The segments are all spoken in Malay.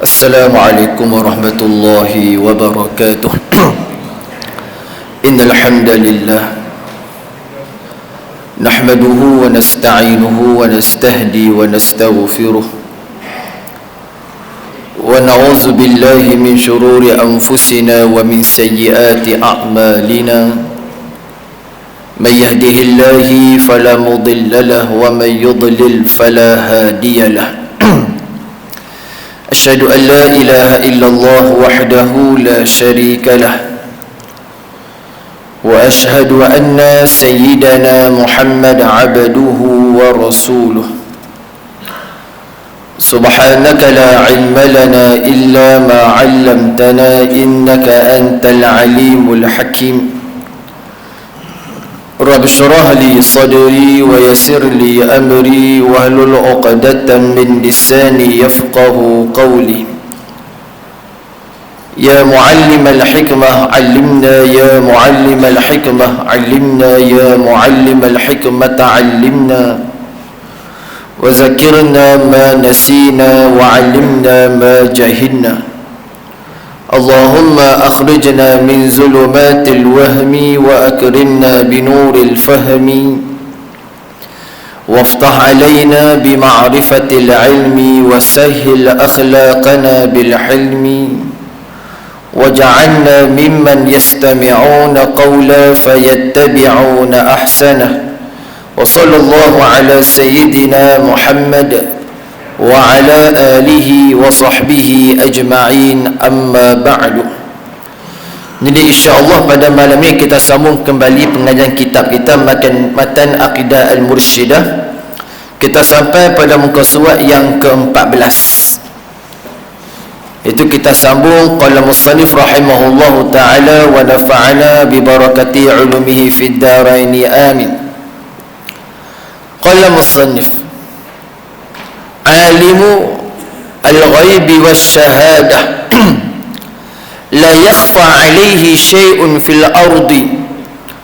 Assalamualaikum warahmatullahi wabarakatuh. Innal hamdalillah nahmaduhu wa nasta'inuhu wa nastahdi wa nastaghfiruh wa na'udzu billahi min shururi anfusina wa min sayyiati a'malina. May yahdihillahu fala mudilla lahu wa may yudlil fala hadiya lahu. أشهد أن لا إله إلا الله وحده لا شريك له وأشهد أن سيدنا محمد عبده ورسوله سبحانك لا علم لنا إلا ما علمتنا إنك أنت العليم الحكيم رب اشرح لي صدري ويسر لي أمري واحلل عقدة من لساني يفقه قولي يا معلم الحكمة علمنا يا معلم الحكمة علمنا يا معلم الحكمة علمنا وذكرنا ما نسينا وعلمنا ما جهلنا اللهم أخرجنا من ظلمات الوهم وأكرمنا بنور الفهم وافتح علينا بمعرفة العلم وسهل أخلاقنا بالحلم وجعلنا ممن يستمعون قولا فيتبعون أحسنه وصلى الله على سيدنا محمد وعلى آله وصحبه أجمعين أما بعد. Jadi insya-Allah pada malam ini kita sambung kembali pengajian kitab kita Matan Aqidah Al-Mursyidah. Kita sampai pada muka surat yang ke-14. Itu kita sambung qala musannif rahimahullahu taala wa nafa'ana bi barakati ulumihi fid dharain amin. Qala musannif alimu al-ghaibi wash-shahadah la yakhfa alayhi shay'un fil ardi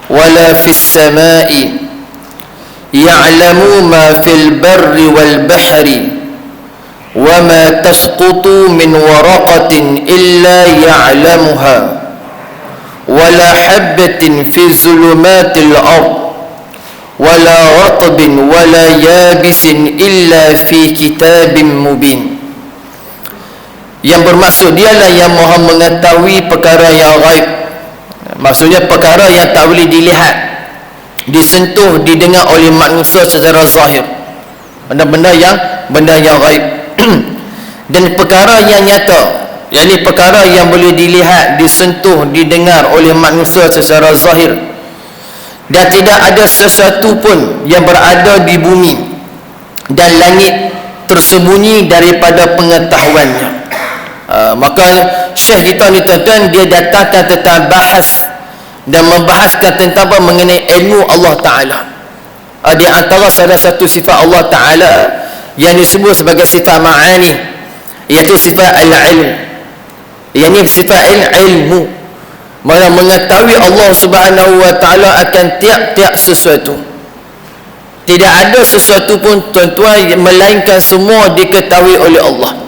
wala fis samai ya'lamu ma fil barri wal bahri wa ma tasqutu min waraqatin illa ya'lamuha wala habatin fi zulumatil ardh wala ratbin wala yabisin illa fi kitabim mubin. Yang bermaksud dialah yang Maha mengetahui perkara yang ghaib. Maksudnya perkara yang tak boleh dilihat, disentuh, didengar oleh manusia secara zahir. Benda-benda yang ghaib. Dan perkara yang nyata, yakni perkara yang boleh dilihat, disentuh, didengar oleh manusia secara zahir. Dan tidak ada sesuatu pun yang berada di bumi dan langit tersembunyi daripada pengetahuannya. Maka Syekh kita ni tuan-tuan, dia datangkan tentang bahas dan membahaskan tentang apa mengenai ilmu Allah Ta'ala. Di antara salah satu sifat Allah Ta'ala yang disebut sebagai sifat ma'ani, iaitu sifat al-ilm, yang ini sifat ilmu. Malah mengetahui Allah Subhanahu wa Ta'ala akan tiap-tiap sesuatu. Tidak ada sesuatu pun tuan-tuan melainkan semua diketahui oleh Allah.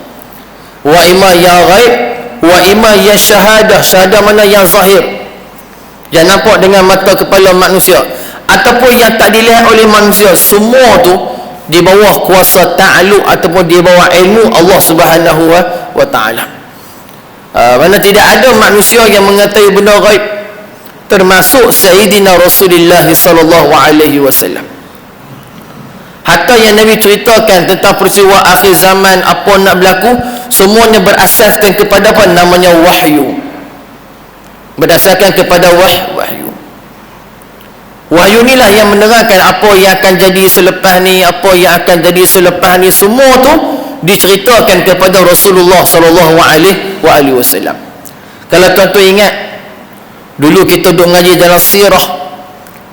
Wa imma yang ghaib, wa imma yang syahadah. Syahadah mana yang zahir, yang nampak dengan mata kepala manusia, ataupun yang tak dilihat oleh manusia. Semua tu di bawah kuasa ta'aluk ataupun di bawah ilmu Allah Subhanahu wa Ta'ala. Mana tidak ada manusia yang mengetahui benda ghaib, termasuk Sayyidina Rasulullah sallallahu alaihi wasallam. Hatta yang Nabi ceritakan tentang peristiwa akhir zaman apa nak berlaku, semuanya berasaskan kepada apa namanya wahyu. Berdasarkan kepada wahyu. Wahyu inilah yang menerangkan apa yang akan jadi selepas ni, apa yang akan jadi selepas ni. Semua tu diceritakan kepada Rasulullah sallallahu alaihi wasallam. Kalau tuan-tuan ingat, dulu kita duk ngaji dalam sirah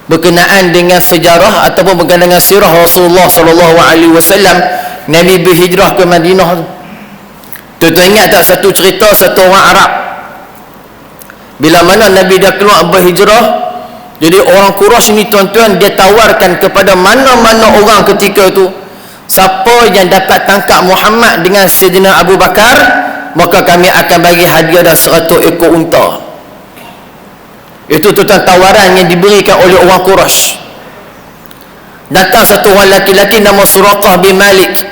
berkenaan dengan sejarah ataupun berkenaan dengan sirah Rasulullah sallallahu alaihi wasallam, Nabi berhijrah ke Madinah. Tuan-tuan ingat tak satu cerita satu orang Arab, bila mana Nabi dah keluar berhijrah, jadi orang Quraisy ni tuan-tuan, dia tawarkan kepada mana-mana orang ketika itu, siapa yang dapat tangkap Muhammad dengan Sayyidina Abu Bakar, maka kami akan bagi hadiah dan 100 ekor unta. Itu tuan tawaran yang diberikan oleh orang Quraisy. Datang satu orang laki-laki nama Suraqah bin Malik.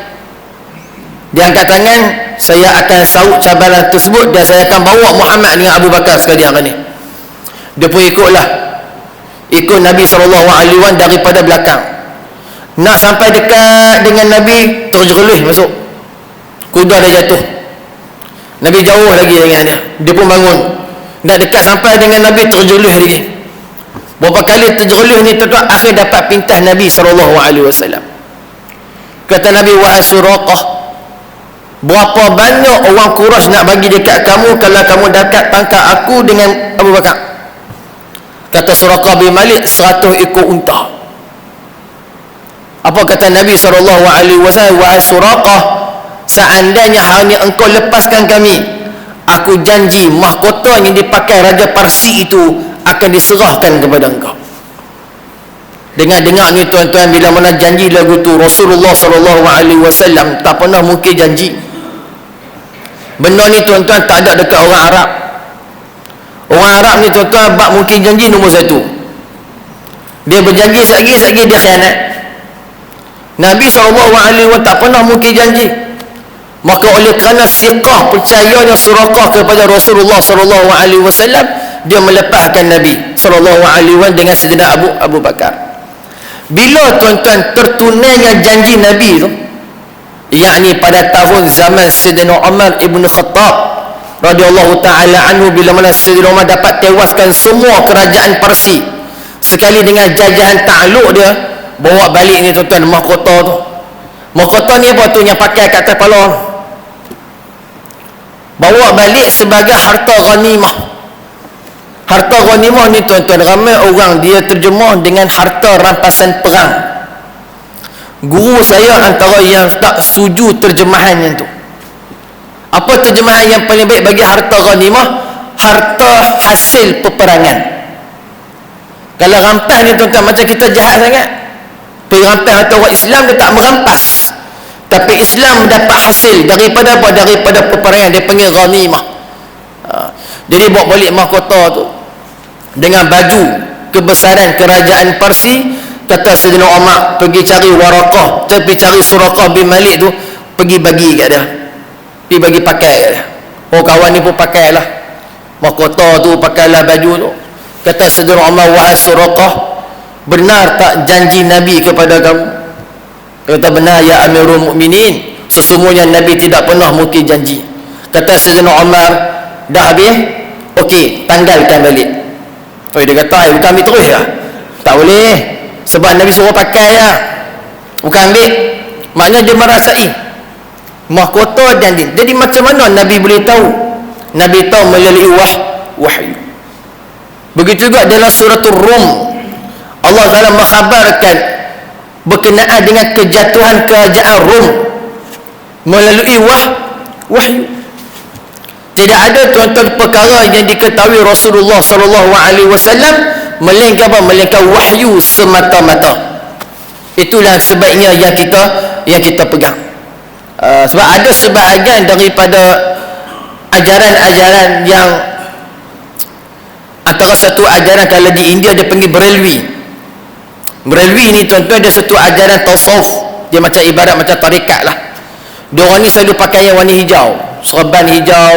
Dia angkat tangan, saya akan saut cabaran tersebut dan saya akan bawa Muhammad dengan Abu Bakar sekalian ni. Dia pun ikut Nabi SAW daripada belakang. Nak sampai dekat dengan Nabi, terjerulis masuk. Kuda dah jatuh. Nabi jauh lagi dengan dia. Dia pun bangun. Nak dekat sampai dengan Nabi, terjerulis lagi. Berapa kali terjerulis ni tuan-tuan, akhir dapat pintas Nabi SAW. Kata Nabi, wahai Suraqah, berapa banyak orang Quraisy nak bagi dekat kamu kalau kamu dapat tangkap aku dengan Abu Bakar? Kata Suraqah bin Malik, 100 ekor unta. Apa kata Nabi SAW? Wahai Suraqah, seandainya hari ini engkau lepaskan kami, aku janji mahkota yang dipakai Raja Parsi itu akan diserahkan kepada engkau. Dengar-dengar ni tuan-tuan, bila mana janji lagu tu, Rasulullah SAW tak pernah mungkin janji. Benda ni tuan-tuan tak ada dekat orang Arab. Orang Arab ni tuan-tuan bab mungkin janji nombor 1. Dia berjanji sekali dia khianat. Nabi SAW tak pernah mungkin janji. Maka oleh kerana siqah percayanya Suraqah kepada Rasulullah SAW, dia melepaskan Nabi SAW dengan Sayyidina Abu Bakar. Bila tuan-tuan tertunainya janji Nabi tu, yakni pada tahun zaman Sayyidina Umar ibn Khattab radhiyallahu ta'ala anhu, bila mana Sayyidina Umar dapat tewaskan semua kerajaan Parsi sekali dengan jajahan takluk dia, bawa balik ni tuan-tuan mahkota tu. Mahkota ni apa tu yang pakai kat atas kepala, bawa balik sebagai harta ghanimah. Harta ghanimah ni tuan-tuan, ramai orang dia terjemah dengan harta rampasan perang. Guru saya antara yang tak setuju terjemahan yang tu. Apa terjemahan yang paling baik bagi harta ghanimah? Harta hasil peperangan. Kalau rampas ni tuan-tuan, macam kita jahat sangat. Pergi rampas harta orang Islam, dia tak merampas, tapi Islam mendapat hasil daripada apa? Daripada peperangan. Dia panggil ghanimah. Jadi bawa balik mahkota tu dengan baju kebesaran kerajaan Parsi. Kata Sayyidina Umar, pergi cari Waraqah, pergi cari Suraqah bin Malik tu, pergi bagi kat dia, pergi bagi pakai kat dia. Oh, kawan ni pun pakailah mahkota tu, pakailah baju tu. Kata Sayyidina Umar, wahai Suraqah, benar tak janji Nabi kepada kamu? Kata, benar ya Amirul Mukminin, sesungguhnya Nabi tidak pernah mungkin janji. Kata Sayyidina Umar, dah habis? Okey, tanggalkan balik. Oh, dia kata, bukan ambil terus ya? Tak boleh, sebab Nabi suruh pakai ya, bukan ambil. Maknanya dia merasai mahkota dan din. Jadi macam mana Nabi boleh tahu? Nabi tahu melalui wahyu. Begitu juga dalam suratul Rum, Allah Ta'ala mengkhabarkan berkenaan dengan kejatuhan kerajaan Rum melalui wahyu. Tidak ada tuan-tuan perkara yang diketahui Rasulullah SAW melainkan wahyu semata-mata. Itulah sebaiknya yang kita pegang. Sebab ada sebahagian daripada ajaran-ajaran yang, antara satu ajaran kalau di India dia panggil Barelwi. Barelwi ni tuan-tuan dia satu ajaran tasawuf. Dia macam ibarat macam tarikat lah. Dia orang ni selalu pakaian warna hijau, serban hijau,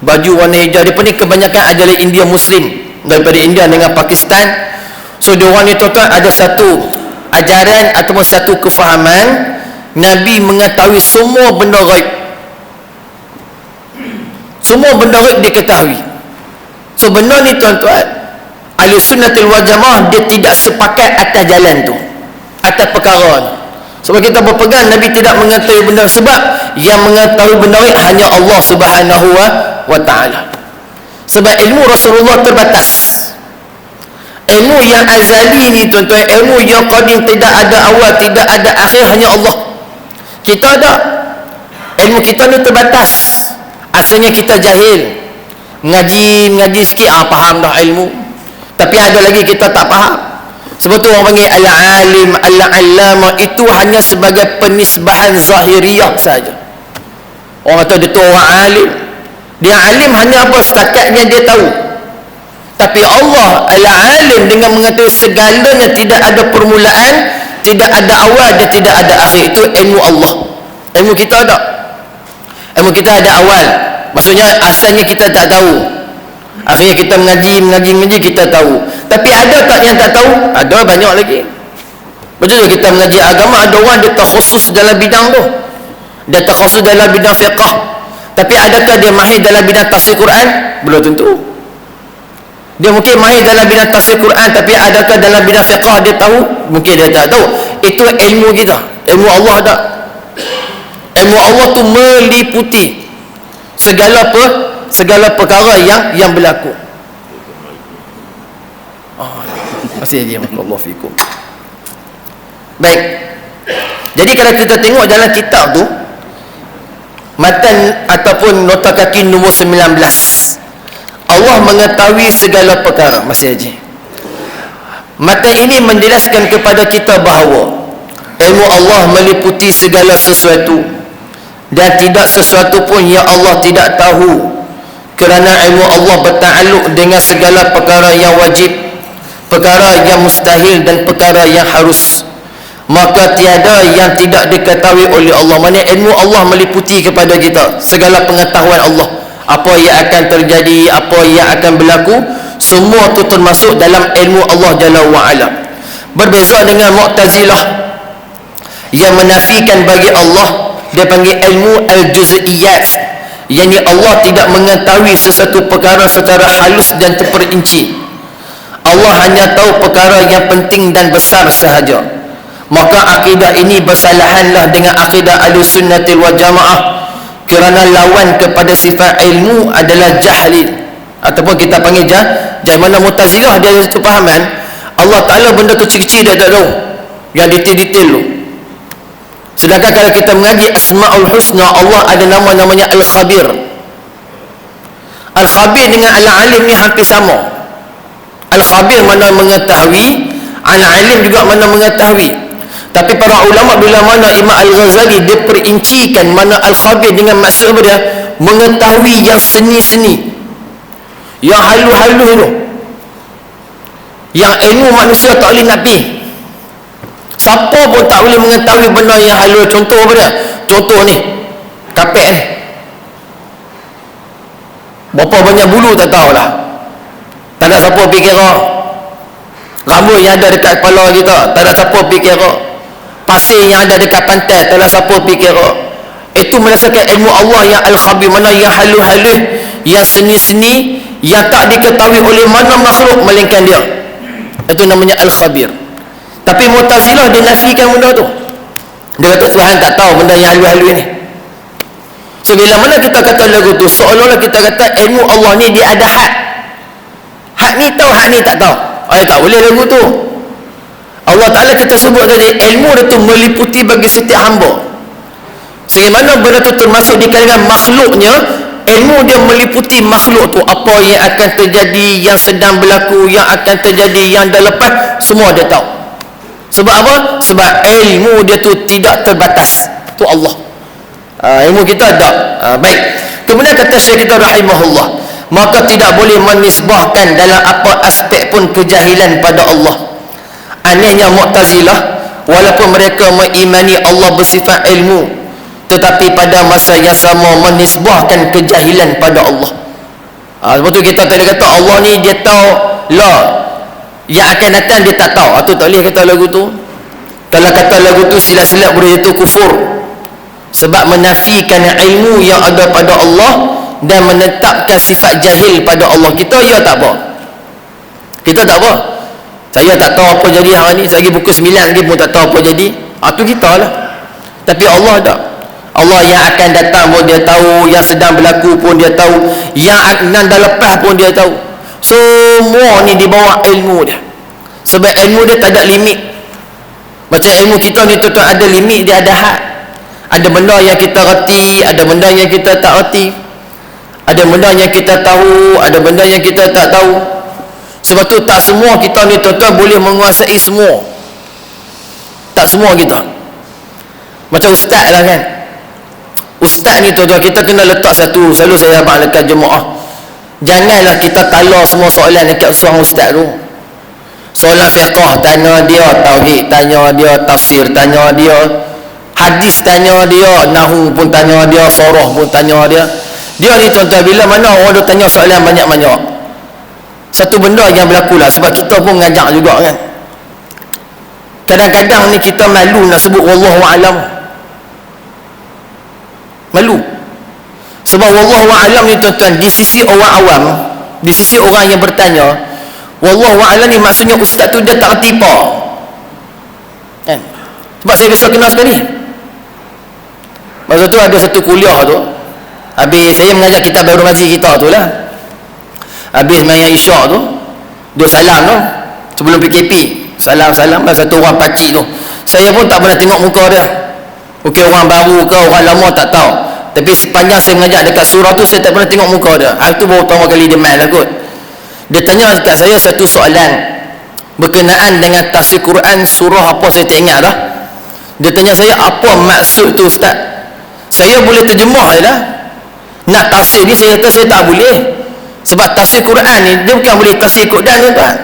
baju warna hijau. Dia pun ni kebanyakan ajaran India Muslim, daripada India dengan Pakistan. So dia orang ni tuan-tuan ada satu ajaran ataupun satu kefahaman Nabi mengetahui semua benda ghaib. Semua benda ghaib dia ketahui. So benda ni tuan-tuan, Ahli Sunnatul wal Jamaah dia tidak sepakat atas jalan tu, atas perkara ni. Sebab kita berpegang Nabi tidak mengetahui benda, sebab yang mengetahui benda ghaib hanya Allah Subhanahu wa ta'ala. Sebab ilmu Rasulullah terbatas. Ilmu yang azali ni tuan-tuan, ilmu yang qadim, tidak ada awal, tidak ada akhir, hanya Allah. Kita ada ilmu, kita ni terbatas. Asalnya kita jahil, mengaji sikit, faham dah ilmu, tapi ada lagi kita tak faham. Sebab tu orang panggil al-alim, al-allama, itu hanya sebagai penisbahan zahiriyah saja. Orang kata dia tu orang alim. Dia alim hanya apa? Sekatnya dia tahu. Tapi Allah al-alim dengan mengetahui segalanya, tidak ada permulaan, tidak ada awal dan tidak ada akhir. Itu ilmu Allah. Ilmu kita tak. Ilmu kita ada awal. Maksudnya asalnya kita tak tahu. Akhirnya kita mengaji kita tahu. Tapi ada tak yang tak tahu? Ada, banyak lagi. Betul tak kita mengaji agama, ada orang dia terkhusus dalam bidang tu. Dia terkhusus dalam bidang fiqh. Tapi adakah dia mahir dalam bidang tafsir Quran? Belum tentu. Dia mungkin mahir dalam bidang tafsir Quran, tapi adakah dalam bidang fiqh dia tahu? Mungkin dia tak tahu. Itu ilmu kita. Ilmu Allah tak. Ilmu Allah tu meliputi segala perkara yang berlaku. Terima kasih Haji. Barakallahu fikum. Baik. Jadi kalau kita tengok dalam kitab tu, matan ataupun nota kaki nombor 19, Allah mengetahui segala perkara. Masih Haji. Matan ini menjelaskan kepada kita bahawa ilmu Allah meliputi segala sesuatu, dan tidak sesuatu pun yang Allah tidak tahu, kerana ilmu Allah bertakluk dengan segala perkara yang wajib, perkara yang mustahil dan perkara yang harus. Maka tiada yang tidak diketahui oleh Allah. Maksudnya ilmu Allah meliputi kepada kita segala pengetahuan Allah. Apa yang akan terjadi, apa yang akan berlaku, semua itu termasuk dalam ilmu Allah Jalla wa'ala. Berbeza dengan Mu'tazilah yang menafikan bagi Allah, dia panggil ilmu al-juz'iyat, yakni Allah tidak mengetahui sesuatu perkara secara halus dan terperinci. Allah hanya tahu perkara yang penting dan besar sahaja. Maka akidah ini bersalahanlah dengan akidah Ahlussunnatil wal Jamaah, kerana lawan kepada sifat ilmu adalah jahli, ataupun kita panggil jahil. Mana Mu'tazilah dia ada kepahaman Allah Ta'ala benda kecil-kecil dia tak tahu, yang detail-detail tu. Sedangkan kalau kita mengaji Asma'ul Husna, Allah ada nama-namanya Al-Khabir. Al-Khabir dengan Al-Alim ni hampir sama. Al-Khabir mana mengetahui, Al-Alim juga mana mengetahui. Tapi para ulama bila mana Imam Al-Ghazali dia perincikan mana Al-Khabir dengan maksud apa dia? Mengetahui yang seni-seni, yang halus-halus tu, yang ilmu manusia tak boleh nak pergi. Siapa pun tak boleh mengetahui benda yang halus. Contoh apa dia? Contoh ni, kapek ni, berapa banyak bulu tak tahulah. Tak ada siapa pergi kira. Rambut yang ada dekat kepala kita, tak ada siapa pergi kira. Pasir yang ada dekat pantai, tak ada siapa pergi kira. Itu berdasarkan ilmu Allah yang Al-Khabir, mana yang halus-halus, yang seni-seni, yang tak diketahui oleh mana makhluk melainkan dia. Itu namanya Al-Khabir. Tapi Mu'tazilah dia nafikan benda tu. Dia kata Tuhan tak tahu benda yang halus-halus ni. So bila mana kita kata lagu tu, seolah-olah kita kata ilmu Allah ni dia ada had. Had ni tahu, had ni tak tahu. Tak boleh lagu tu. Allah Ta'ala kita sebut tadi, ilmu dia tu meliputi bagi setiap hamba. Sehingga mana benda tu termasuk di kalangan makhluknya, ilmu dia meliputi makhluk tu. Apa yang akan terjadi, yang sedang berlaku, yang akan terjadi, yang dah lepas, semua dia tahu. Sebab apa? Sebab ilmu dia tu tidak terbatas. Tu Allah. Ilmu kita tak. Baik. Kemudian kata Syekh kita rahimahullah, maka tidak boleh menisbahkan dalam apa aspek pun kejahilan pada Allah. Anehnya Mu'tazilah, walaupun mereka mengimani Allah bersifat ilmu, tetapi pada masa yang sama menisbahkan kejahilan pada Allah. Sebab tu kita tadi kata Allah ni dia tahu lah, yang akan datang dia tak tahu. Itu tak boleh kata lagu tu. Kalau kata lagu tu silap-silap boleh itu kufur, sebab menafikan ilmu yang ada pada Allah dan menetapkan sifat jahil pada Allah. Kita ya tak apa. Kita tak apa. Saya tak tahu apa jadi hari ni, saya pergi pukul 9 lagi pun tak tahu apa jadi. Itu kita lah. Tapi Allah tak. Allah yang akan datang pun dia tahu, yang sedang berlaku pun dia tahu, yang akan dah lepas pun dia tahu. Semua ni di bawah ilmu dia. Sebab ilmu dia tak ada limit. Macam ilmu kita ni tuan-tuan ada limit, dia ada had. Ada benda yang kita reti, ada benda yang kita tak reti. Ada benda yang kita tahu, ada benda yang kita tak tahu. Sebab tu tak semua kita ni tuan-tuan boleh menguasai semua. Tak semua kita. Macam ustaz lah kan. Ustaz ni tuan-tuan, kita kena letak satu, selalu saya abang lekat jemaah, janganlah kita talar semua soalan dekat seorang ustaz tu. Soalan fiqah tanya dia, tauhid tanya dia, tafsir tanya dia, hadis tanya dia, nahwu pun tanya dia, sorah pun tanya dia. Dia ni tuan-tuan, bila mana orang dia tanya soalan banyak-banyak, satu benda yang berlaku lah, sebab kita pun ngajak juga kan, kadang-kadang ni kita malu nak sebut wallahu alam. Malu. Sebab wallahu alam ni tuan-tuan, di sisi orang awam, di sisi orang yang bertanya, wallahu alam ni maksudnya ustaz tu dia tak reti apa kan. Sebab saya besok kenal sekali, masa tu ada satu kuliah tu, habis saya mengajar kitab Bahrul Mazi kita tu lah, habis main isyak tu, dia salam tu sebelum PKP, salam-salam lah satu orang pakcik tu. Saya pun tak pernah tengok muka dia, mungkin orang baru ke orang lama tak tahu, tapi sepanjang saya mengajar dekat surah tu, saya tak pernah tengok muka dia. Hari tu baru pertama kali dia main lah kot. Dia tanya dekat saya satu soalan berkenaan dengan tafsir Quran surah apa saya tak ingat dah. Dia tanya saya, apa maksud tu ustaz? Saya boleh terjemah je lah. Nak tafsir ni saya kata saya tak boleh, sebab tafsir Quran ni dia bukan boleh tafsir ikut dan tuan.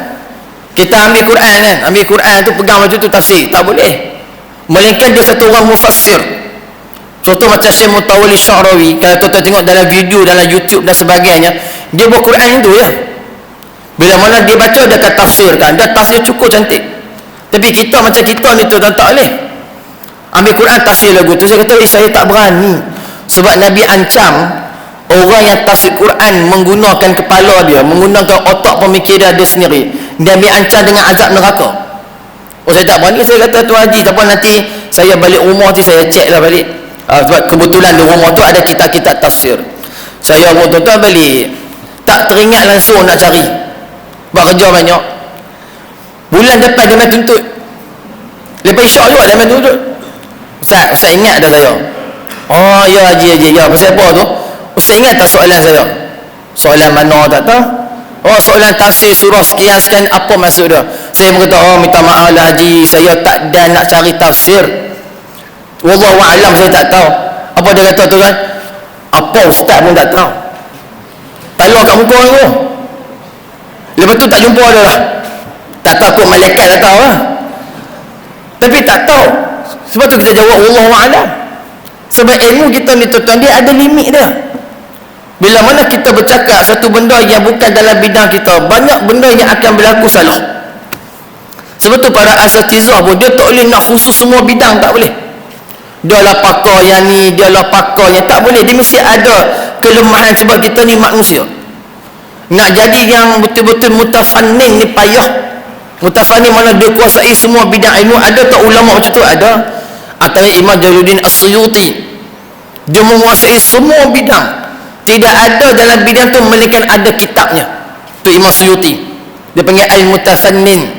Kita ambil Quran kan, ambil Quran tu pegang macam tu tafsir, tak boleh. Melainkan dia satu orang mufassir. Contoh macam Syekh Mutawalli Sya'rawi, kalau tuan-tuan tengok dalam video, dalam YouTube dan sebagainya, dia buat Quran itu ya. Bila mana dia baca, dia akan tafsirkan, dia tafsir cukup cantik. Tapi kita macam kita ni tuan-tuan tak boleh ambil Quran tafsir lagu tu. Saya kata saya tak berani, sebab Nabi ancam orang yang tafsir Quran menggunakan kepala dia, menggunakan otak pemikiran dia sendiri, Nabi ancam dengan azab neraka. Oh, saya tak berani. Saya kata Tuan Haji, tak apa, nanti saya balik rumah tu saya cek lah balik. Sebab kebetulan di rumah tu ada kitab-kitab tafsir. Saya pun tuan-tuan balik, tak teringat langsung nak cari, buat kerja banyak. Bulan depan dia main tuntut, lepas isyak juga dia main tuntut. Ustaz ingat dah saya. Oh ya Haji, ya pasal apa tu? Ustaz ingat tak soalan saya? Soalan mana tak tahu. Oh, soalan tafsir surah sekian-sekian, apa maksud dia? Saya berkata, oh minta maaf lah Haji, saya tak dan nak cari tafsir, wallahu a'lam, saya tak tahu. Apa dia kata tu kan? Apa ustaz pun tak tahu. Talar kat muka tu. Lepas tu tak jumpa dia lah. Tak takut malaikat tak tahu lah. Tapi tak tahu. Sebab tu kita jawab wallahu a'lam. Sebab ilmu kita ni tuan-tuan, dia ada limit dia. Bila mana kita bercakap satu benda yang bukan dalam bidang kita, banyak benda yang akan berlaku salah. Sebab tu para asatizah pun, dia tak boleh nak khusus semua bidang, tak boleh. Dia lah pakar yang ni, dia lah pakar yang tak boleh. Dia mesti ada kelemahan, sebab kita ni manusia. Nak jadi yang betul-betul mutafannin ni payah. Mutafannin mana dia kuasai semua bidang ilmu. Ada tak ulama macam tu? Ada. Antara Imam Jalaluddin As-Suyuti, dia menguasai semua bidang. Tidak ada dalam bidang tu melainkan ada kitabnya. Tu Imam Suyuti, dia panggil al-mutafannin.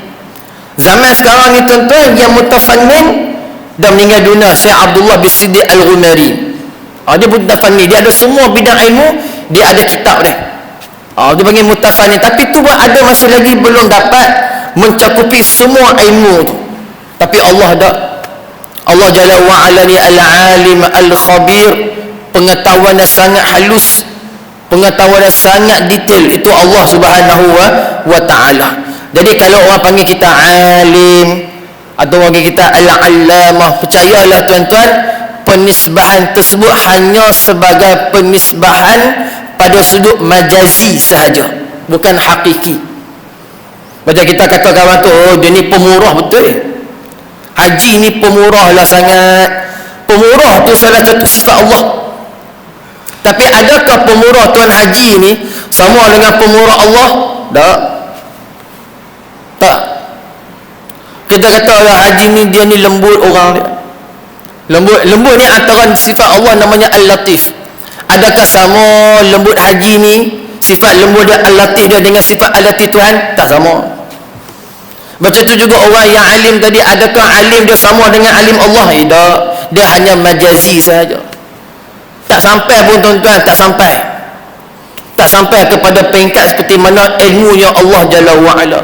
Zaman sekarang ni tuan-tuan, yang mutafannin dah meninggal dunia, Syekh Abdullah bin Siddiq Al-Ghumari. Dia pun mutafannin, dia ada semua bidang ilmu, dia ada kitab dia. Dia panggil mutafannin. Tapi tu pun ada, masih lagi belum dapat mencakupi semua ilmu tu. Tapi Allah dah, Allah Jalla wa'ala ni al-alim al-khabir, pengetahuan yang sangat halus, pengetahuan yang sangat detail. Itu Allah Subhanahu wa ta'ala. Jadi kalau orang panggil kita alim atau orang panggil kita al-allamah, percayalah tuan-tuan, penisbahan tersebut hanya sebagai penisbahan pada sudut majazi sahaja, bukan hakiki. Macam kita kata kawan tu, oh dia ni pemurah, betul. Haji ni pemurah lah sangat. Pemurah tu salah satu sifat Allah. Tapi adakah pemurah Tuan Haji ni sama dengan pemurah Allah? Tak. Kita kata haji ni dia ni lembut orang dia. Lembut ni antara sifat Allah, namanya Al-Latif. Adakah sama lembut haji ni, sifat lembut dia Al-Latif dia dengan sifat Al-Latif Tuhan? Tak sama. Macam tu juga orang yang alim tadi, adakah alim dia sama dengan alim Allah? Tak. Dia hanya majazi sahaja. Tak sampai pun tuan-tuan, tak sampai kepada peringkat seperti mana ilmunya Allah Jalla wa'ala.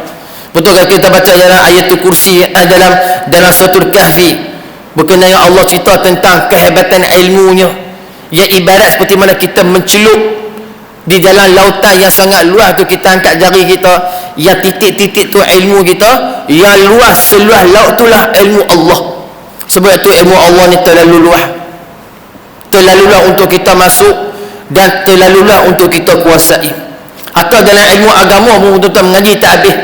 Betul kalau kita baca dalam ayatul kursi, dalam suratul kahfi, berkenaan Allah cerita tentang kehebatan ilmunya. yang ibarat seperti mana kita mencelup di dalam lautan yang sangat luas tu, kita angkat jari kita, yang titik-titik tu ilmu kita, yang luas seluas laut itulah ilmu Allah. Sebab itu ilmu Allah ni terlalu luas untuk kita masuk dan terlalu luas untuk kita kuasai. Atau dalam ilmu agama pun tuan-tuan mengaji tak habis,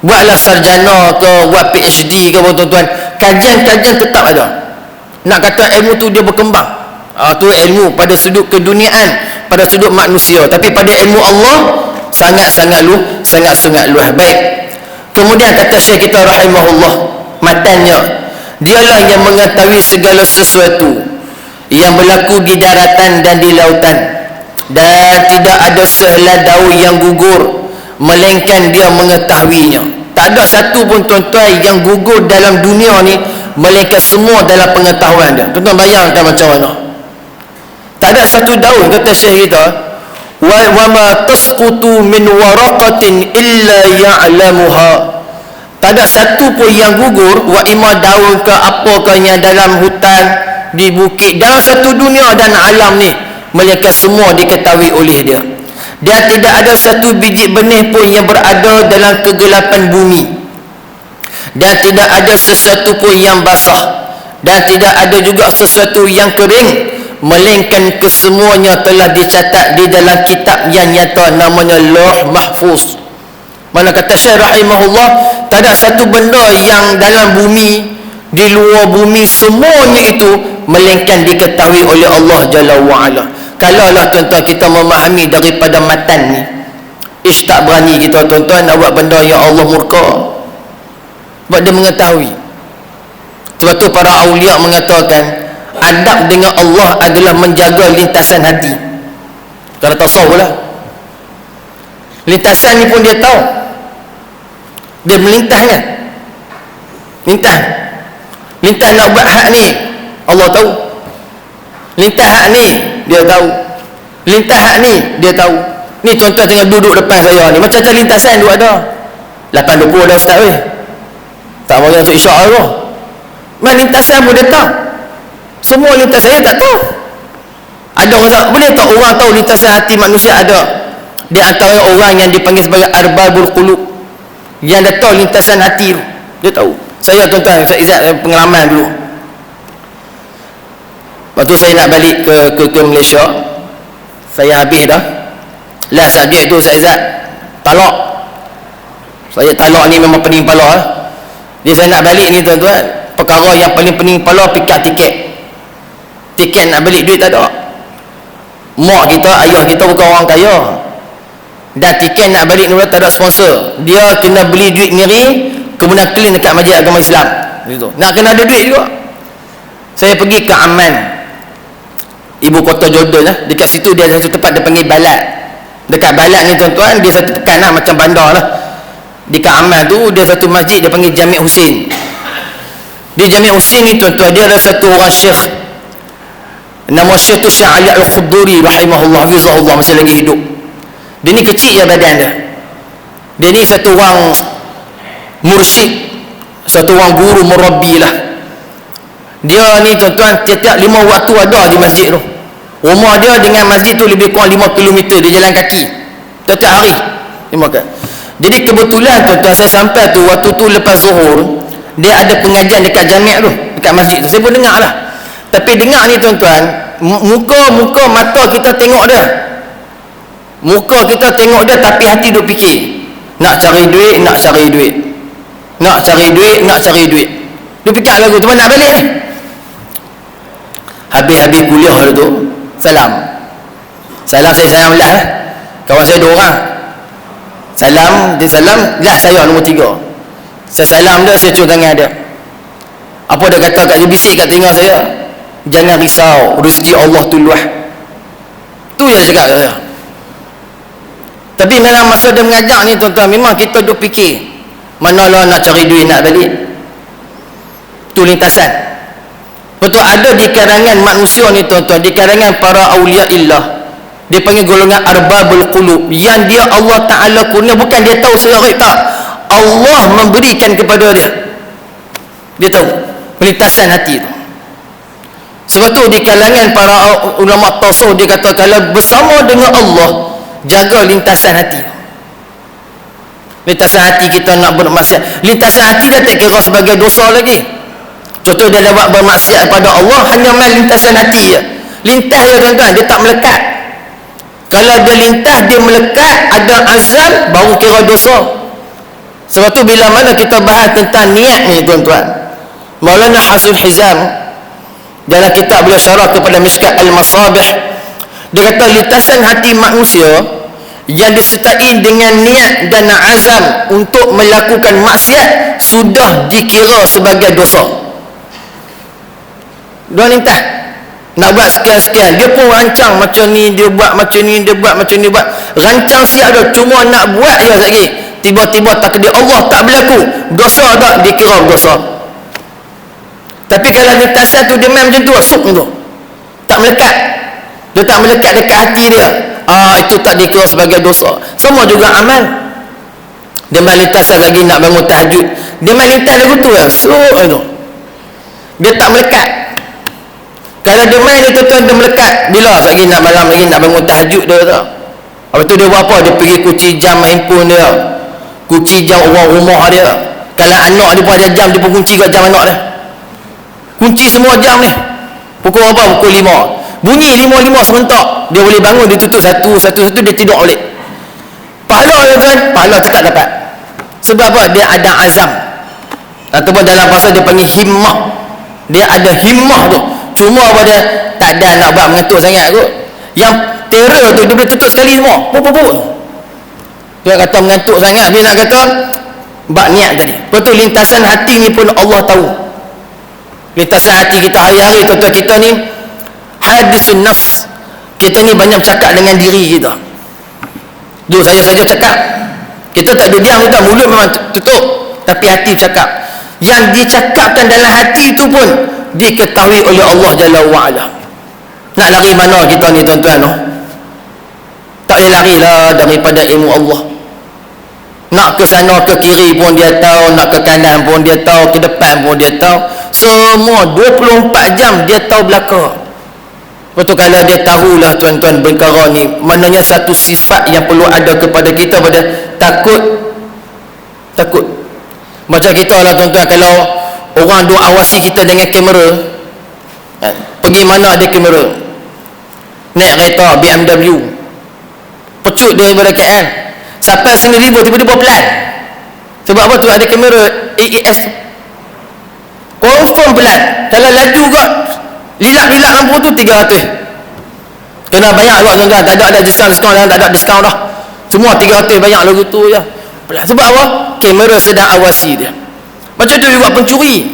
buatlah sarjana ke, buat PhD ke tuan-tuan, kajian tetap ada. Nak kata ilmu tu dia berkembang, tu ilmu pada sudut keduniaan, pada sudut manusia. Tapi pada ilmu Allah sangat-sangat luas. Baik. Kemudian kata Syekh kita rahimahullah, matanya, dialah yang mengetahui segala sesuatu yang berlaku di daratan dan di lautan, dan tidak ada sehelai daun yang gugur melainkan dia mengetahuinya. Tak ada satu pun tuan-tuan yang gugur dalam dunia ni melainkan semua dalam pengetahuan dia. Tuan-tuan bayangkan macam mana. Tak ada satu daun, kata Syekh kita, wa ma tasqutu min waraqatin illa ya'lamuha. Tak ada satu pun yang gugur, wa ima daun ke apa ke yang dalam hutan, di bukit, dalam satu dunia dan alam ni, melainkan semua diketahui oleh dia. Dan tidak ada satu biji benih pun yang berada dalam kegelapan bumi, dan tidak ada sesuatu pun yang basah, dan tidak ada juga sesuatu yang kering, melainkan kesemuanya telah dicatat di dalam kitab yang nyata, namanya Lauh Mahfuz. Mana kata Syekh rahimahullah, tak ada satu benda yang dalam bumi, di luar bumi, semuanya itu melainkan diketahui oleh Allah Jalla wa'ala. Kalaulah tuan-tuan kita memahami daripada matan ni, tak berani kita tuan-tuan nak buat benda yang Allah murka, sebab dia mengetahui. Sebab tu para awliya mengatakan adab dengan Allah adalah menjaga lintasan hati. Cara tasawuf lah, lintasan ni pun dia tahu, dia melintah kan, lintah nak buat hak ni Allah tahu, lintah hak ni dia tahu, lintah hak ni dia tahu. Ni tuan-tuan tengah duduk depan saya ni, macam-macam lintasan tu ada 8.20 dah ustaz weh, tak mahu masuk isyak tu. Mana lintasan pun dia tahu, semua lintasan saya tak tahu. Ada orang boleh tak orang tahu lintasan hati manusia? Ada. Di antara orang yang dipanggil sebagai arbabul qulub, yang dia tahu lintasan hati tu, dia tahu. Saya tuan-tuan, Ustaz Izzat pengalaman dulu. Lepas tu saya nak balik ke Malaysia, saya habis dah last subjek tu Ustaz Izzat talak. Saya talak ni memang pening kepala lah. Jadi saya nak balik ni tuan-tuan, perkara yang paling pening kepala, pikat tiket nak balik, duit tak ada. Mak kita, ayah kita bukan orang kaya, dan tiket nak balik ni tak ada sponsor, dia kena beli duit sendiri, kemudian clean dekat Masjid Agama Islam gitu. Nak kena ada duit juga. Saya pergi ke Amman, ibu kota Jordan lah. Dekat situ dia ada satu tempat dia panggil Balat. Dekat Balat ni tuan-tuan, dia satu pekan lah, macam bandar lah. Dekat Amman tu dia satu masjid dia panggil Jami' Husin. Di Jami' Husin ni tuan-tuan, dia ada satu orang syekh, nama syekh tu Syekh Ali Al-Khuduri rahimahullah, hafizahullah, masih lagi hidup. Dia ni kecil je badan dia. Dia ni satu orang mursyid, satu orang guru murabbi lah. Dia ni tuan-tuan tiap-tiap 5 waktu ada di masjid tu. Rumah dia dengan masjid tu lebih kurang 5 km, dia jalan kaki tiap-tiap hari 5 kali. Jadi kebetulan tuan-tuan saya sampai tu, waktu tu lepas zuhur, dia ada pengajian dekat jami' tu, dekat masjid tu. Saya pun dengar lah. Tapi dengar ni tuan-tuan, muka mata kita tengok dia, muka kita tengok dia, tapi hati duk fikir nak cari duit, nak cari duit, nak cari duit, nak cari duit. Dia fikir lagu tu, nak balik ni. Habis kuliah tu, salam saya sayang lah, kawan saya 2 orang, dia salam lah, saya nombor 3. Saya salam dia, saya cium tangan dia. Apa dia kata kat dia, bisik kat telinga saya, jangan risau, rezeki Allah tu luas. Tu je cakap kat saya. Tapi dalam masa dia mengajar ni tuan-tuan, memang kita duk fikir manalah nak cari duit nak balik. Tu lintasan. Betul ada di kalangan manusia ni tuan-tuan, di kalangan para awliya illah, dia panggil golongan arbabul qulub, yang dia Allah Ta'ala kurnia, bukan dia tahu secara ghaib, tak, Allah memberikan kepada dia. Dia tahu lintasan hati tu. Sebab tu di kalangan para ulama tasawuf dia kata, kalau bersama dengan Allah, jaga lintasan hati. Lintasan hati kita nak bermaksiat, lintasan hati dia tak kira sebagai dosa lagi. Contoh dia dah buat bermaksiat pada Allah, hanya main lintasan hati je. Lintas dia tuan-tuan, dia tak melekat. Kalau dia lintas, dia melekat, ada azam, baru kira dosa. Sebab tu bila mana kita bahas tentang niat ni tuan-tuan, Maulana Hasan Hizam dalam kitab beliau syarah kepada Mishkat Al-Masabih, dia kata lintasan hati manusia yang disertai dengan niat dan azam untuk melakukan maksiat sudah dikira sebagai dosa. Dua lintas nak buat sekian-sekian, dia pun rancang macam ni, dia buat macam ni, dia buat macam ni, buat rancang siap dah, cuma nak buat je lagi, tiba-tiba takdir Allah tak berlaku, dosa tak dikira dosa. Tapi kalau lintasan tu dia main macam tu, sup tu tak melekat, dia tak melekat dekat hati dia, itu tak dikira sebagai dosa. Sama juga amal, dia main lintasan lagi nak bangun tahajud, dia main lintas lagu tu lah, sup tu, dia tak melekat. Kalau dia main ni tuan-tuan, dia melekat bila lagi nak malam lagi nak bangun tahajud dia tak. Lepas tu dia buat apa? Dia pergi kunci jam handphone dia, kunci jam orang rumah dia. Kalau anak dia pun ada jam, dia pun kunci kat jam anak dia, kunci semua jam ni. Pukul apa? Pukul 5 bunyi, 5 serentak dia boleh bangun, dia tutup satu, dia tidur balik. Pahala tuan, pahala tetap dapat. Sebab apa? Dia ada azam, ataupun dalam bahasa dia panggil himmah, dia ada himmah tu. Cuma apa dia tak ada nak buat mengantuk sangat kot. Yang terror tu dia boleh tutup sekali semua, dia kata mengantuk sangat, dia nak kata bab niat tadi. Lepas tu lintasan hati ni pun Allah tahu. Lintasan hati kita hari-hari tuan-tuan, kita ni hadisun nafs, kita ni banyak cakap dengan diri kita. Dulu saya saja cakap, kita tak ada diam, kita mulut memang tutup, tapi hati cakap. Yang dicakapkan dalam hati itu pun diketahui oleh Allah Jalla wa'ala. Nak lari mana kita ni tuan-tuan? Tak boleh larilah daripada ilmu Allah. Nak ke sana ke kiri pun dia tahu, nak ke kanan pun dia tahu, ke depan pun dia tahu. Semua 24 jam dia tahu belaka. Betul, kalau dia tahulah tuan-tuan perkara ni, maknanya satu sifat yang perlu ada kepada kita, pada takut. Macam kita lah tuan-tuan, kalau orang duk awasi kita dengan kamera, pergi mana ada kamera, naik kereta BMW, pecut dia daripada KL sampai sini tiba-tiba pelan. Sebab apa? Tu ada kamera AES, confirm pelan. Kalau laju kot, lilak lampu tu 300, kena banyak kot tuan-tuan. Tak ada diskaun, tak ada diskaun dah, semua 300 banyak lagu tu je pelan. Sebab apa? Kamera sedang awasi dia. Macam tu juga pencuri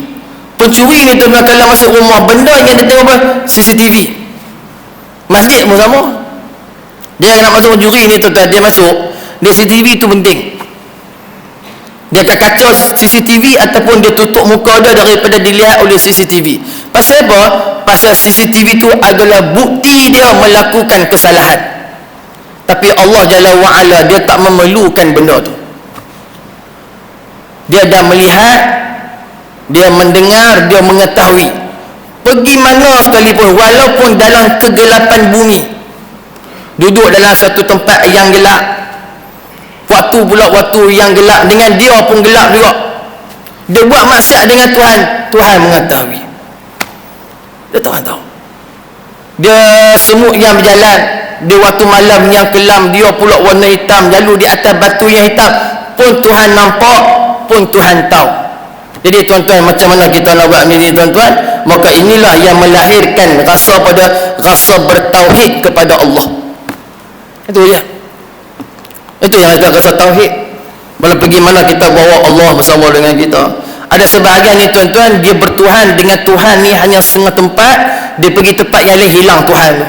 ni tuan-tuan, kalau masuk rumah, benda yang dia tengok apa? CCTV. Masjid pun sama, dia nak masuk pencuri ni tuan-tuan, dia masuk, dia CCTV tu penting. Dia akan kacau CCTV ataupun dia tutup muka dia daripada dilihat oleh CCTV. Pasal apa? Pasal CCTV tu adalah bukti dia melakukan kesalahan. Tapi Allah Jalla wa'ala, dia tak memerlukan benda tu. Dia dah melihat, dia mendengar, dia mengetahui. Pergi mana sekalipun, walaupun dalam kegelapan bumi, duduk dalam satu tempat yang gelap, waktu pula waktu yang gelap, dengan dia pun gelap juga, dia buat maksiat dengan Tuhan mengetahui. Dia tahu. Dia semut yang berjalan, dia waktu malam yang kelam, dia pula warna hitam, lalu di atas batu yang hitam, pun Tuhan nampak, pun Tuhan tahu. Jadi tuan-tuan, macam mana kita nak buat ni tuan-tuan? Maka inilah yang melahirkan rasa bertauhid kepada Allah. Itu je. Itu yang kita rasa tauhid. Bila pergi mana kita bawa Allah bersama dengan kita. Ada sebahagian ni tuan-tuan, dia bertuhan dengan Tuhan ni hanya setengah tempat, dia pergi tempat yang lain hilang Tuhan tu.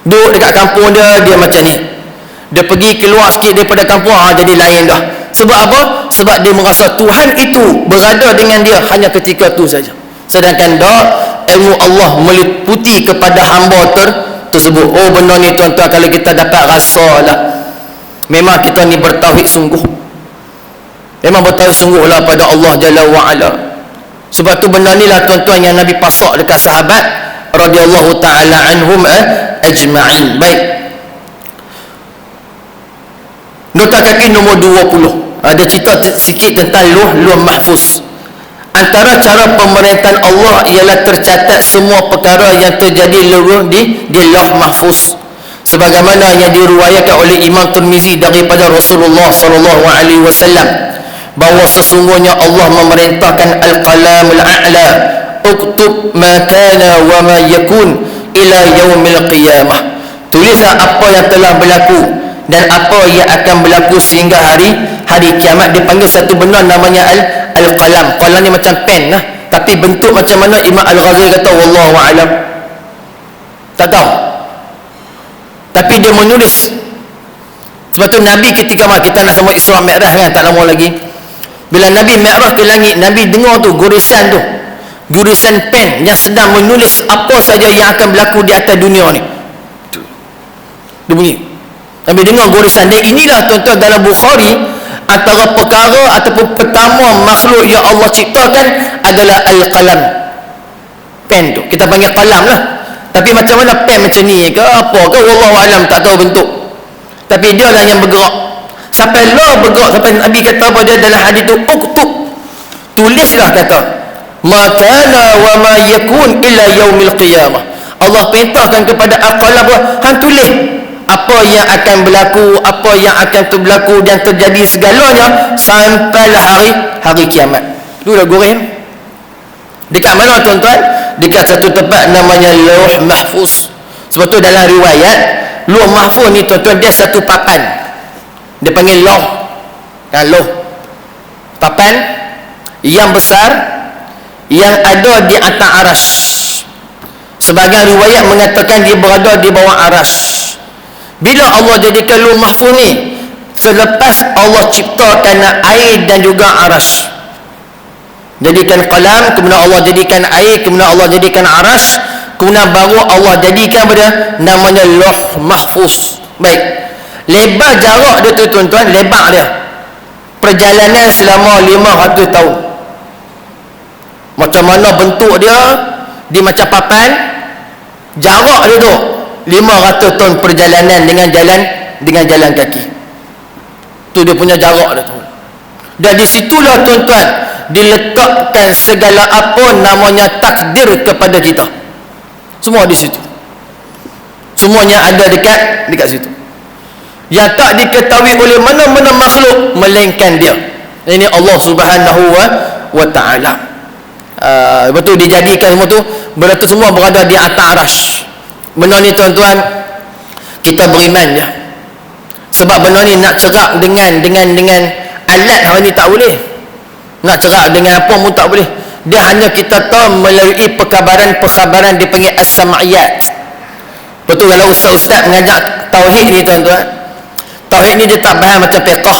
Duduk dekat kampung dia macam ni. Dia pergi keluar sikit daripada kampung, jadi lain dah. Sebab apa? Sebab dia merasa Tuhan itu berada dengan dia hanya ketika tu saja. Sedangkan ilmu Allah meliputi kepada hamba tersebut. Oh, benda ni tuan-tuan, kalau kita dapat rasa lah, memang kita ni bertauhid sungguh. Memang bertauhid sungguh lah pada Allah Jalla wa'ala. Sebab tu benda ni lah tuan-tuan yang Nabi pasak dekat sahabat radhiyallahu ta'ala anhum ajma'in. Baik, nota kaki nombor 20. Ada cerita sikit tentang Lauh Mahfuz. Antara cara pemerintahan Allah ialah tercatat semua perkara yang terjadi di Lauh Mahfuz, sebagaimana yang diriwayatkan oleh Imam Tirmizi daripada Rasulullah SAW, bahawa sesungguhnya Allah memerintahkan al-qalamul a'la, uktub ma kana wa ma yakun ila yaumil qiyamah. Tulislah apa yang telah berlaku dan apa yang akan berlaku sehingga hari kiamat. Dipanggil satu benda namanya al-qalam. Qalam ni macam pen lah, tapi bentuk macam mana Imam Al-Ghazali kata wallahu a'lam, tak tahu. Tapi dia menulis. Sebab tu Nabi ketika kita nak sambut Isra Mi'raj kan, tak lama lagi, bila Nabi Mi'raj ke langit, Nabi dengar tu gurisan pen yang sedang menulis apa saja yang akan berlaku di atas dunia ni. Dia bunyi, Nabi dengar gurisan. Dan inilah tuan-tuan dalam Bukhari, antara perkara ataupun pertama makhluk yang Allah ciptakan adalah al-qalam, pen tu. Kita panggil qalam lah, tapi macam mana pen macam ni ke apa ke wallahu alam, tak tahu bentuk. Tapi dia lah yang bergerak. Sampai lah bergerak, sampai Nabi kata apa dia dalam hadis tu, uktub, tulislah, kata ma kana wa ma yakun illa yaumil qiyamah. Allah perintahkan kepada al-qalam, hang tulis apa yang akan berlaku, apa yang akan berlaku dan terjadi segalanya sampailah hari kiamat. Tu dah goreng. Dekat mana tuan-tuan? Dekat satu tempat namanya Lauh Mahfuz. Sebab tu dalam riwayat Lauh Mahfuz ni tuan-tuan, dia satu papan. Dia panggil lauh. Kan, lauh. Papan yang besar yang ada di atas aras. Sebagian riwayat mengatakan dia berada di bawah aras. Bila Allah jadikan Lauh Mahfuz ni, selepas Allah ciptakan air dan juga aras, jadikan qalam, kemudian Allah jadikan air, kemudian Allah jadikan aras, kemudian baru Allah jadikan pada namanya Lauh Mahfuz. Baik, lebar jarak dia tu tuan-tuan, lebar dia perjalanan selama 500 tahun. Macam mana bentuk dia, dia macam papan, jarak dia tu 500 tahun perjalanan dengan jalan kaki. Tu dia punya jarak dia tu. Dan di situlah tuan-tuan diletakkan segala apa namanya takdir kepada kita. Semua di situ. Semuanya ada dekat situ. Yang tak diketahui oleh mana-mana makhluk melainkan dia. Ini Allah Subhanahu wa ta'ala. Betul, dijadikan semua tu, benda tu semua berada di atas aras. Benda ni tuan-tuan, kita beriman je. Sebab benda ni nak cerak dengan alat hari ni tak boleh. Nak cerak dengan apa pun tak boleh. Dia hanya kita tahu melalui perkhabaran dipanggil as-sam'iyat. Betul, kalau ustaz-ustaz mengajak tauhid ni tuan-tuan, tauhid ni dia tak faham macam fiqh.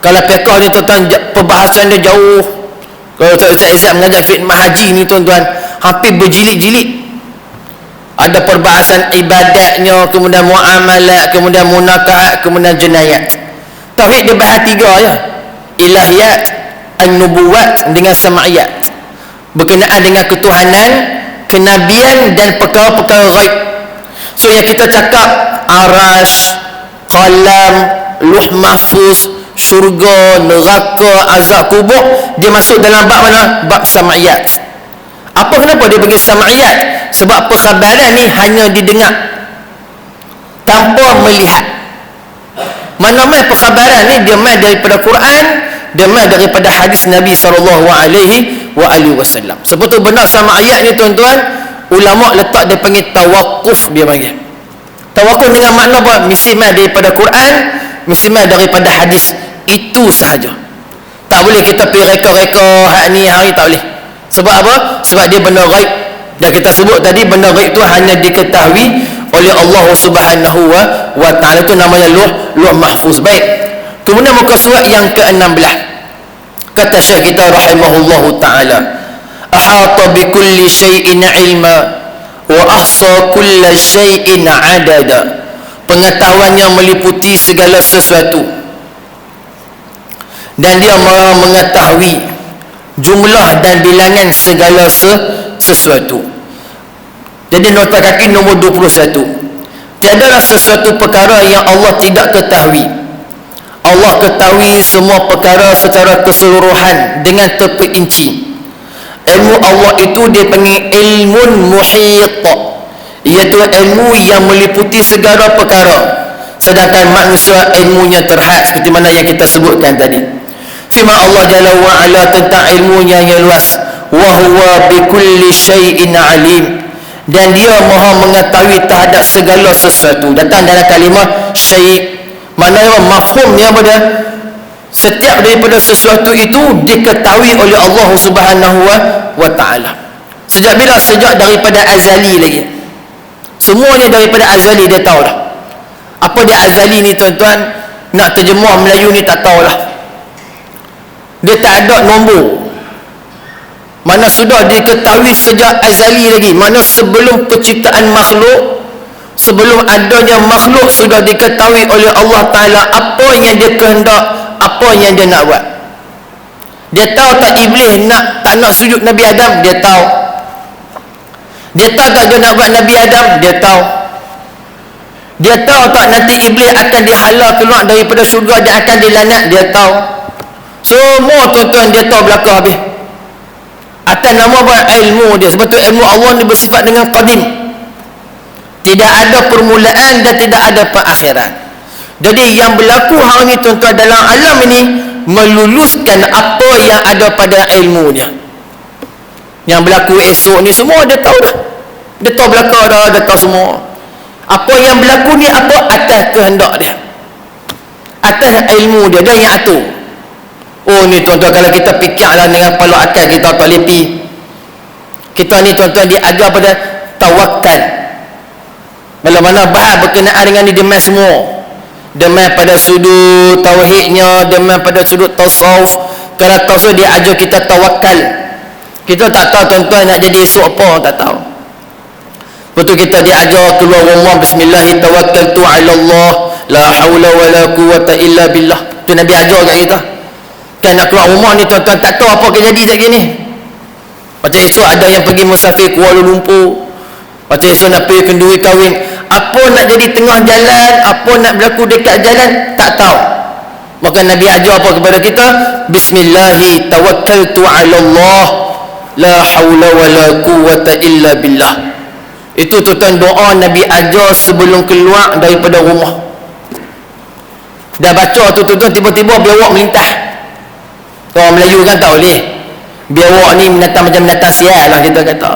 Kalau fiqh ni tuan-tuan, perbahasan dia jauh. Kalau ustaz-ustaz mengajar khidmat haji ni tuan-tuan, hampir berjilid-jilid. Ada perbahasan ibadatnya, kemudian muamalat, kemudian munakaat, kemudian jenayat. Tauhid dia bahas 3 je. Ilahiyat, an-nubuwat dengan sam'iyat. Berkenaan dengan ketuhanan, kenabian dan perkara-perkara ghaib. So yang kita cakap aras, qalam, Lauh Mahfuz, syurga, neraka, azab kubur, dia masuk dalam bab mana? Bab sam'iyat. Apa kenapa dia bagi sam'iyat? Sebab perkhabaran ni hanya didengar tanpa melihat. Mana-mana perkhabaran ni dia mai daripada Quran, dia mai daripada hadis Nabi SAW. Sebab tu benda sam'iyat ni tuan-tuan, ulama letak dia panggil tawakuf. Dia panggil tawakuf dengan makna apa? Mesti mai daripada Quran, mesti mai daripada hadis. Itu sahaja. Tak boleh kita pergi reka-reka hak ni hari, tak boleh. Sebab apa? Sebab dia benda ghaib. Dan kita sebut tadi benda ghaib tu hanya diketahui oleh Allah Subhanahu wa ta'ala. Itu namanya Lauh Mahfuz. Baik, kemudian muka surat yang ke-16, kata Syekh kita rahimahullahu ta'ala, ahata bi kulli syai'in ilma wa ahsa kulli syai'in adada. Pengetahuannya meliputi segala sesuatu dan dia mengetahui jumlah dan bilangan segala sesuatu. Jadi nota kaki nombor 21. Tiadalah sesuatu perkara yang Allah tidak ketahui. Allah ketahui semua perkara secara keseluruhan dengan terperinci. Ilmu Allah itu dipanggil ilmun muhit, iaitu ilmu yang meliputi segala perkara. Sedangkan manusia ilmunya terhad, seperti mana yang kita sebutkan tadi. Firman Allah Jalla wa'ala tentang ilmunya yang luas, wa huwa bikulli syai'in alim, dan dia maha mengetahui terhadap segala sesuatu. Datang dalam kalimah syai', maknanya mafhumnya pada setiap daripada sesuatu itu diketahui oleh Allah Subhanahu wa ta'ala. Sejak bila? Sejak daripada azali lagi. Semuanya daripada azali dia tahu dah. Apa dia azali ni tuan-tuan? Nak terjemah Melayu ni tak tahulah. Dia tak ada nombor. Mana sudah diketahui sejak azali lagi. Mana sebelum penciptaan makhluk, sebelum adanya makhluk, sudah diketahui oleh Allah Ta'ala apa yang dia kehendak, apa yang dia nak buat. Dia tahu tak Iblis tak nak sujud Nabi Adam? Dia tahu. Dia tahu tak dia nak buat Nabi Adam? Dia tahu. Dia tahu tak nanti Iblis akan dihalau keluar daripada syurga, dia akan dilaknat? Dia tahu. Semua tuan-tuan dia tahu belakang habis. Atas nama apa? Ilmu dia. Sebab tu ilmu Allah ni bersifat dengan qadim. Tidak ada permulaan dan tidak ada perakhiran. Jadi yang berlaku hari ini tuan-tuan dalam alam ini meluluskan apa yang ada pada ilmunya. Yang berlaku esok ni semua dia tahu dah. Dia tahu belakang dah, dia tahu semua. Apa yang berlaku ni apa? Atas kehendak dia, atas ilmu dia, dia yang atur. Oh ni tuan-tuan, kalau kita fikirlah dengan kepala akal kita tak lepi. Kita ni tuan-tuan diajar pada tawakal. Mana-mana bahas berkenaan dengan ni demam semua. Demam pada sudut tauhidnya, demam pada sudut tasawuf. Kalau tasawuf dia ajar kita tawakal. Kita tak tahu tuan-tuan nak jadi esok apa, tak tahu. Betul kita diajar keluar rumah bismillah tawakkaltu ala Allah la haula wala quwwata illa billah. Tu Nabi ajar kat kita. Kan nak keluar rumah ni tuan-tuan tak tahu apa akan jadi lagi ni. Macam esok ada yang pergi musafir Kuala Lumpur. Macam esok nak pergi kenduri kahwin. Apa nak jadi tengah jalan, apa nak berlaku dekat jalan, tak tahu. Maka Nabi ajar apa kepada kita? Bismillahi tawakkaltu ala Allah la haula wala quwwata illa billah. Itu tuan-tuan doa Nabi ajar sebelum keluar daripada rumah. Dah baca tu tuan-tuan, tiba-tiba biawak melintah. Orang Melayu kan tak boleh. Biawak ni binatang macam binatang sial lah kita kata.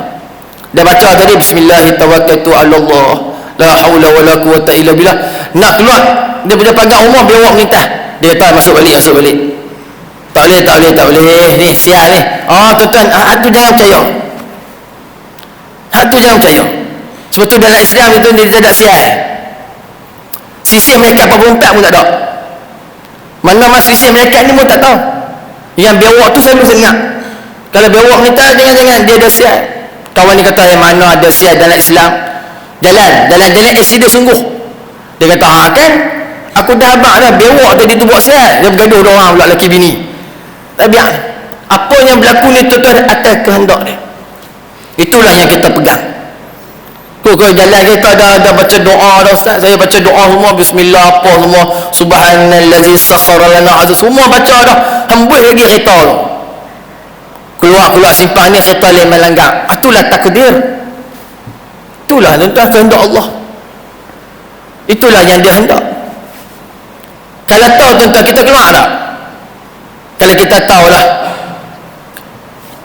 Dah baca tadi bismillah tawakkaltu ala Allah la haula wala quwwata illa billah. Nak keluar daripada pagar rumah biawak melintah. Dia kata masuk balik. Tak boleh. Ni sial ni. Tuan-tuan, hak tu jangan percaya. Hak tu jangan percaya. Sebab tu dalam Islam itu dia tak ada sial. Sisi mereka apa berempat pun tak ada. Mana masuk sisi mereka ni pun tak tahu. Yang biawak tu selalu sengat. Kalau biawak ni tak, jangan-jangan dia ada sial. Kawan ni kata yang mana ada sial dalam Islam. Jalan isi dia sungguh. Dia kata kan aku dah abang dah biawak tadi tu buat sial. Dia bergaduh dengan orang pula lelaki bini. Tapi apa yang berlaku ni tuan-tuan atas kehendak dia. Itulah yang kita pegang. Kau jalan kita ada baca doa dah ustaz. Saya baca doa semua bismillah apa semua subhanallazi sakhkhara lana hadza semua baca dah. Hembus lagi kereta tu. Keluar simpang ni kereta lain melanggar. Itulah takdir. Itulah tuan-tuan kehendak Allah. Itulah yang dia hendak. Kalau tahu tuan-tuan kita keluar tak? Kalau kita tahu lah.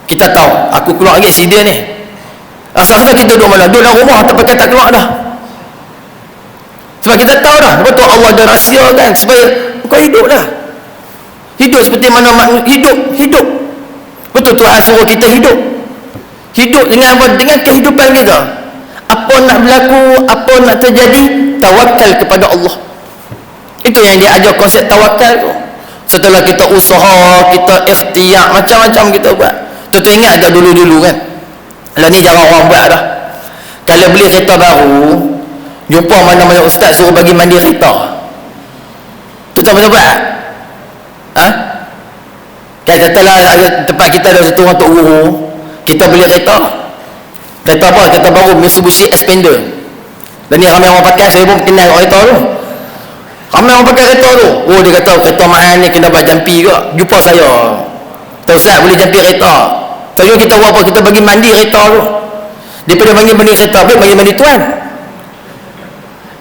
Kita tahu aku keluar lagi si dia ni. Asal-asal kita duduk mana? Duduk dalam rumah tak pakai tak keluar dah. Sebab kita tahu dah. Lepas tu Allah ada rahsia kan. Supaya kau hidup dah. Hidup seperti mana hidup. Betul Tuhan suruh kita hidup. Hidup dengan apa? Dengan kehidupan kita. Apa nak berlaku, apa nak terjadi, tawakal kepada Allah. Itu yang dia ajar konsep tawakal tu. Setelah kita usaha, kita ikhtiar, macam-macam kita buat. Tentu ingat dah dulu-dulu kan. Lah ni jarang orang buat dah. Kalau beli kereta baru, jumpa mana-mana ustaz suruh bagi mandi kereta. Kita mana buat? Kan katalah tempat kita ada satu orang Tok Guru, kita beli kereta apa? Kereta baru Mitsubishi Xpander. Dan ni ramai orang pakai, saya pun kenal kereta tu. Ramai orang pakai kereta tu. Oh, dia kata kereta mahal ni kena buat jampi ke? Jumpa saya. Tahu Ustaz boleh jampi kereta. Saya kita buat apa? Kita bagi mandi kereta tu. Daripada bagi mandi kereta, bagi mandi tuan.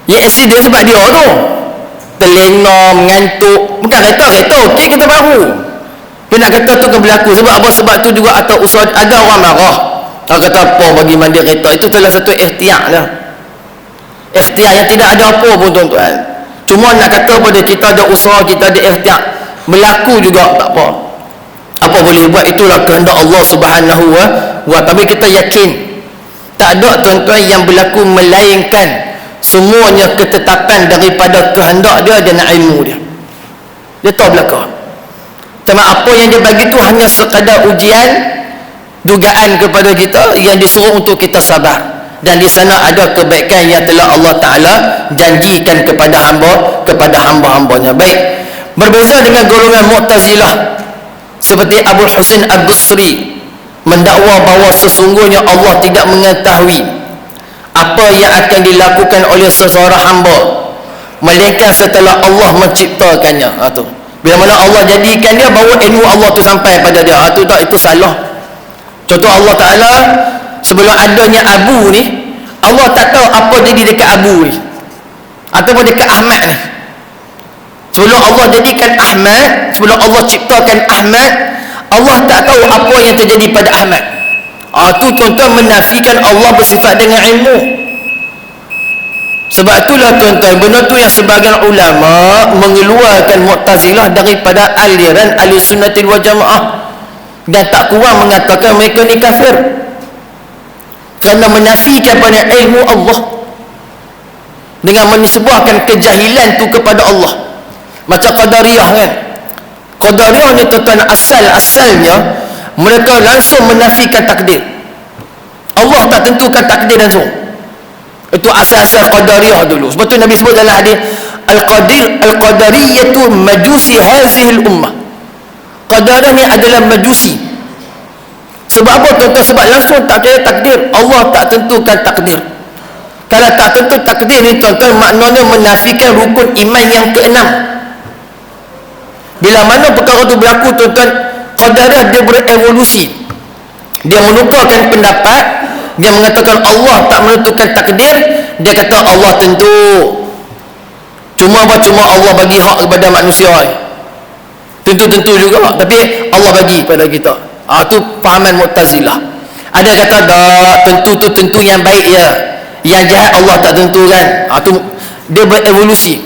Ya accident sebab dia tu. Terlena, mengantuk. Bukan kereta okey, kita baru. Dia nak kata tu kan berlaku. Sebab apa? Sebab tu juga atau usaha ada orang marah. Kalau kata apa bagi mandi kereta. Itu salah satu ikhtiar lah. Ikhtiar yang tidak ada apa pun tuan-tuan. Cuma nak kata pada kita ada usaha, kita ada ikhtiar. Berlaku juga tak apa. Apa boleh buat, itulah kehendak Allah Subhanahu wa ta'ala. Tapi kita yakin tak ada tuan-tuan yang berlaku melainkan semuanya ketetapan daripada kehendak dia dan ilmu dia. Dia tahu belakang. Sama apa yang dia bagi tu hanya sekadar ujian, dugaan kepada kita yang disuruh untuk kita sabar. Dan di sana ada kebaikan yang telah Allah Ta'ala janjikan kepada hamba-hambanya. Baik, berbeza dengan golongan Mu'tazilah seperti Abu Husain Al-Busri mendakwa bahawa sesungguhnya Allah tidak mengetahui apa yang akan dilakukan oleh seseorang hamba melainkan setelah Allah menciptakannya. Tu. Bila mana Allah jadikan dia, baru ilmu Allah tu sampai pada dia. Itu salah. Contoh Allah Ta'ala sebelum adanya Abu ni, Allah tak tahu apa jadi dekat Abu ni ataupun dekat Ahmad ni. Sebelum Allah jadikan Ahmad, sebelum Allah ciptakan Ahmad, Allah tak tahu apa yang terjadi pada Ahmad. Itu tuan-tuan menafikan Allah bersifat dengan ilmu. Sebab itulah tuan-tuan, benda tu yang sebagian ulama mengeluarkan Mu'tazilah daripada aliran Ahlussunnatil wal Jamaah dan tak kurang mengatakan mereka ni kafir kerana menafikan pada ilmu Allah dengan menisbahkan kejahilan tu kepada Allah. Macam Qadariyah kan. Qadariyah ni tuan-tuan asalnya mereka langsung menafikan takdir. Allah tak tentukan takdir langsung. Itu asal-asal Qadariyah dulu. Sebab tu Nabi sebut dalam hadis Al-Qadariyatu majusi hazihil ummah. Qadariyah ni adalah majusi. Sebab apa tuan-tuan? Sebab langsung tak ada takdir. Allah tak tentukan takdir. Kalau tak tentu takdir ni tuan-tuan, maknanya menafikan rukun iman yang keenam. Bila mana perkara tu berlaku tuan-tuan, Qadariyah dia berevolusi. Dia menukarkan pendapat. Dia mengatakan Allah tak menentukan takdir. Dia kata Allah tentu. Cuma Allah bagi hak kepada manusia. Tentu-tentu juga, tapi Allah bagi pada kita. Itu fahaman Mu'tazilah. Ada kata tak, tentu tu tentu yang baik ya. Yang jahat Allah tak tentukan. Itu dia berevolusi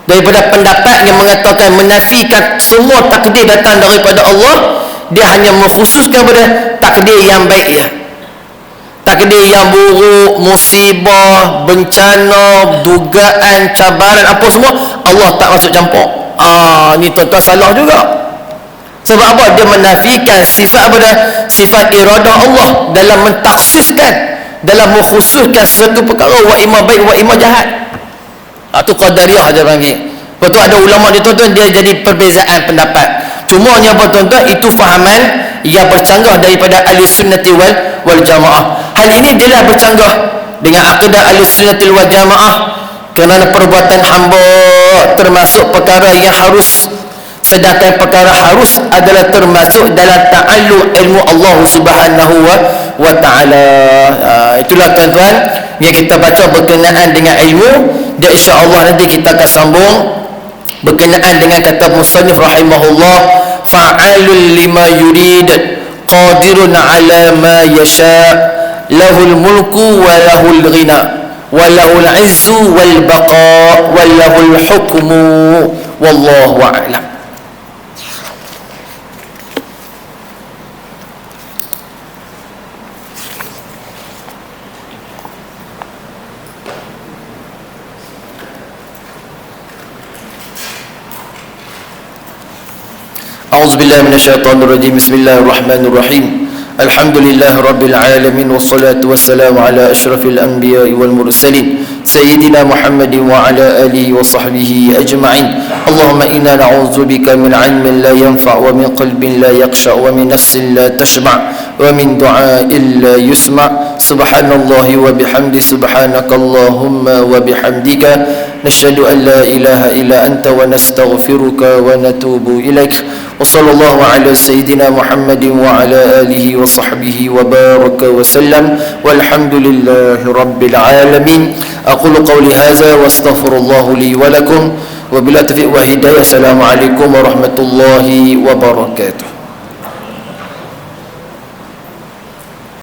daripada pendapat yang mengatakan menafikan semua takdir datang daripada Allah. Dia hanya mengkhususkan pada takdir yang baik ya. Takdir yang buruk, musibah, bencana, dugaan, cabaran, apa semua Allah tak masuk campur. Ni tuan-tuan salah juga. Sebab apa? Dia menafikan sifat apa dah? Sifat iradah Allah dalam mentaksiskan, dalam mengkhususkan sesuatu perkara, wa imma baik wa imma jahat. Itu Qadariyah dia panggil. Lepas tu ada ulama dia tuan-tuan, dia jadi perbezaan pendapat. Cuma ni apa tuan-tuan? Itu fahaman yang bercanggah daripada Ahlussunnati wal Jamaah. Hal ini jelas bercanggah dengan akidah Ahlussunnati wal Jamaah kerana perbuatan hamba termasuk perkara yang harus, sedangkan perkara harus adalah termasuk dalam ta'alluq ilmu Allah Subhanahu wa ta'ala. Itulah tuan-tuan yang kita baca berkenaan dengan ilmu. Dan insya-Allah nanti kita akan sambung berkenaan dengan kata musannif rahimahullah, fa'alul lima yurid qadirun ala ma yasha lahul mulku wa lahul ghina wa lahul izzu wal baqa wa lahul hukmu wallahu a'lam. أعوذ بالله من الشيطان الرجيم. بسم الله الرحمن الرحيم. الحمد لله رب العالمين والصلاة والسلام على أشرف الأنبياء والمرسلين سيدنا محمد وعلى آله وصحبه أجمعين. اللهم إنا نعوذ بك من علم لا ينفع ومن قلب لا يخشع ومن نفس لا تشبع ومن دعاء لا يسمع. سبحان الله وبحمده سبحانك اللهم وبحمدك نشهد أن لا إله إلا أنت ونستغفرك ونتوب إليك. وصلى الله على سيدنا محمد وعلى آله وصحبه وبارك وسلم والحمد لله رب العالمين. أقول قولي هذا واستغفر الله لي ولكم وبلا توفيق وهداية. السلام عليكم ورحمة الله وبركاته.